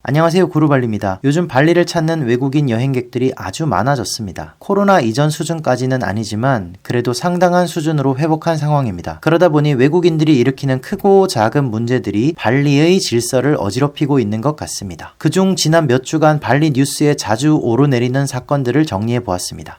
안녕하세요, 구루발리입니다. 요즘 발리를 찾는 외국인 여행객들이 아주 많아졌습니다. 코로나 이전 수준까지는 아니지만 그래도 상당한 수준으로 회복한 상황입니다. 그러다 보니 외국인들이 일으키는 크고 작은 문제들이 발리의 질서를 어지럽히고 있는 것 같습니다. 그중 지난 몇 주간 발리 뉴스에 자주 오르내리는 사건들을 정리해 보았습니다.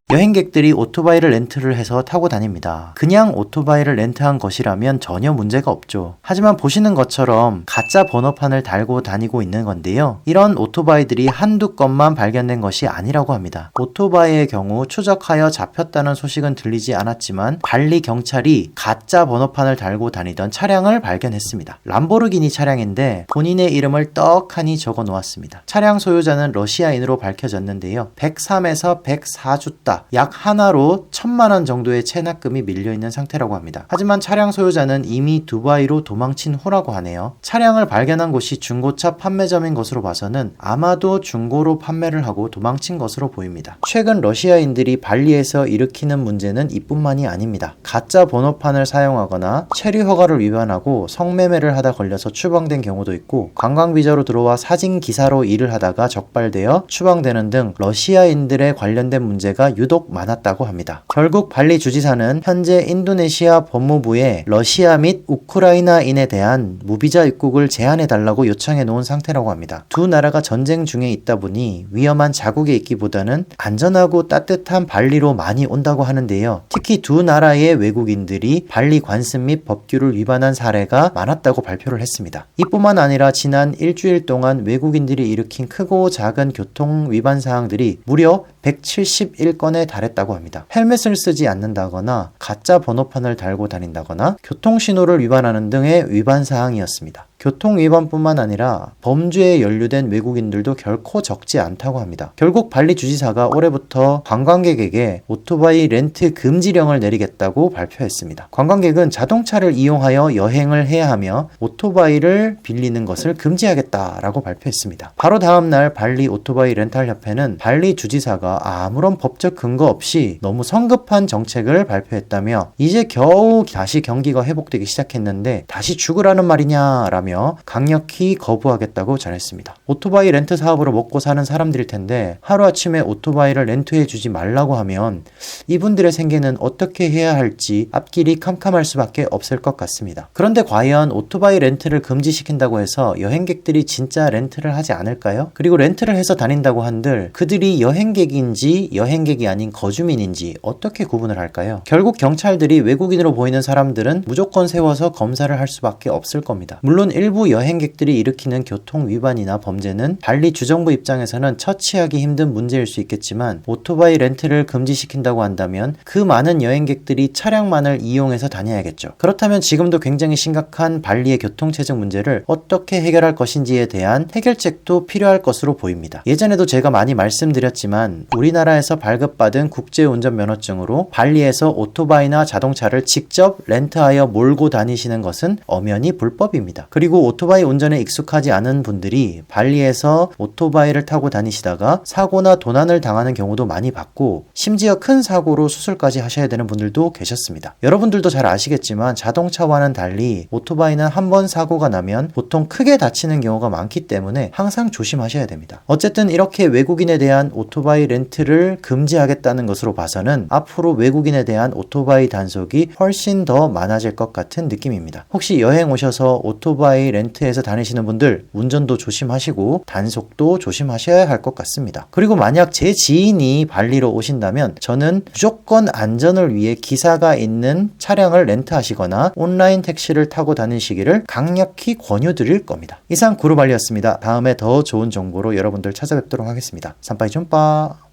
여행객들이 오토바이를 렌트를 해서 타고 다닙니다. 그냥 오토바이를 렌트한 것이라면 전혀 문제가 없죠. 하지만 보시는 것처럼 가짜 번호판을 달고 다니고 있는 건데요. 이런 오토바이들이 한두 건만 발견된 것이 아니라고 합니다. 오토바이의 경우 추적하여 잡혔다는 소식은 들리지 않았지만 발리 경찰이 가짜 번호판을 달고 다니던 차량을 발견했습니다. 람보르기니 차량인데 본인의 이름을 떡하니 적어 놓았습니다. 차량 소유자는 러시아인으로 밝혀졌는데요. 103에서 104주따 약 하나로 1,000만원 정도의 체납금이 밀려있는 상태라고 합니다. 하지만 차량 소유자는 이미 두바이로 도망친 후라고 하네요. 차량을 발견한 곳이 중고차 판매점인 것으로 봐서는 아마도 중고로 판매를 하고 도망친 것으로 보입니다. 최근 러시아인들이 발리에서 일으키는 문제는 이뿐만이 아닙니다. 가짜 번호판을 사용하거나 체류 허가를 위반하고 성매매를 하다 걸려서 추방된 경우도 있고, 관광비자로 들어와 사진기사로 일을 하다가 적발되어 추방되는 등 러시아인들에 관련된 문제가 유독 많았다고 합니다. 결국 발리 주지사는 현재 인도네시아 법무부에 러시아 및 우크라이나인에 대한 무비자 입국을 제한해달라고 요청해 놓은 상태라고 합니다. 두 나라가 전쟁 중에 있다 보니 위험한 자국에 있기보다는 안전하고 따뜻한 발리로 많이 온다고 하는데요. 특히 두 나라의 외국인들이 발리 관습 및 법규를 위반한 사례가 많았다고 발표를 했습니다. 이뿐만 아니라 지난 일주일 동안 외국인들이 일으킨 크고 작은 교통 위반 사항들이 무려 171건에 달했다고 합니다. 헬멧을 쓰지 않는다거나 가짜 번호판을 달고 다닌다거나 교통신호를 위반하는 등의 위반 사항이었습니다. 교통위반뿐만 아니라 범죄에 연루된 외국인들도 결코 적지 않다고 합니다. 결국 발리 주지사가 올해부터 관광객에게 오토바이 렌트 금지령을 내리겠다고 발표했습니다. 관광객은 자동차를 이용하여 여행을 해야 하며 오토바이를 빌리는 것을 금지하겠다라고 발표했습니다. 바로 다음날 발리 오토바이 렌탈 협회는 발리 주지사가 아무런 법적 근거 없이 너무 성급한 정책을 발표했다며 이제 겨우 다시 경기가 회복되기 시작했는데 다시 죽으라는 말이냐라며 강력히 거부하겠다고 전했습니다. 오토바이 렌트 사업으로 먹고 사는 사람들일 텐데 하루아침에 오토바이를 렌트해주지 말라고 하면 이분들의 생계는 어떻게 해야 할지 앞길이 캄캄할 수밖에 없을 것 같습니다. 그런데 과연 오토바이 렌트를 금지시킨다고 해서 여행객들이 진짜 렌트를 하지 않을까요? 그리고 렌트를 해서 다닌다고 한들 그들이 여행객인지 여행객이 아닌 거주민인지 어떻게 구분을 할까요? 결국 경찰들이 외국인으로 보이는 사람들은 무조건 세워서 검사를 할 수밖에 없을 겁니다. 물론 일부 여행객들이 일으키는 교통 위반이나 범죄는 발리 주정부 입장에서는 처치하기 힘든 문제일 수 있겠지만 오토바이 렌트를 금지시킨다고 한다면 그 많은 여행객들이 차량만을 이용해서 다녀야겠죠. 그렇다면 지금도 굉장히 심각한 발리의 교통체증 문제를 어떻게 해결할 것인지에 대한 해결책도 필요할 것으로 보입니다. 예전에도 제가 많이 말씀드렸지만 우리나라에서 발급받은 국제운전면허증으로 발리에서 오토바이나 자동차를 직접 렌트하여 몰고 다니시는 것은 엄연히 불법입니다. 그리고 오토바이 운전에 익숙하지 않은 분들이 발리에서 오토바이를 타고 다니시다가 사고나 도난을 당하는 경우도 많이 봤고 심지어 큰 사고로 수술까지 하셔야 되는 분들도 계셨습니다. 여러분들도 잘 아시겠지만 자동차와는 달리 오토바이는 한 번 사고가 나면 보통 크게 다치는 경우가 많기 때문에 항상 조심하셔야 됩니다. 어쨌든 이렇게 외국인에 대한 오토바이 렌트를 금지하겠다는 것으로 봐서는 앞으로 외국인에 대한 오토바이 단속이 훨씬 더 많아질 것 같은 느낌입니다. 혹시 여행 오셔서 오토바이 렌트해서 다니시는 분들 운전도 조심하시고 단속도 조심하셔야 할 것 같습니다. 그리고 만약 제 지인이 발리로 오신다면 저는 무조건 안전을 위해 기사가 있는 차량을 렌트하시거나 온라인 택시를 타고 다니시기를 강력히 권유드릴 겁니다. 이상 구루발리였습니다. 다음에 더 좋은 정보로 여러분들 찾아뵙도록 하겠습니다. 산빠이 쫌빠.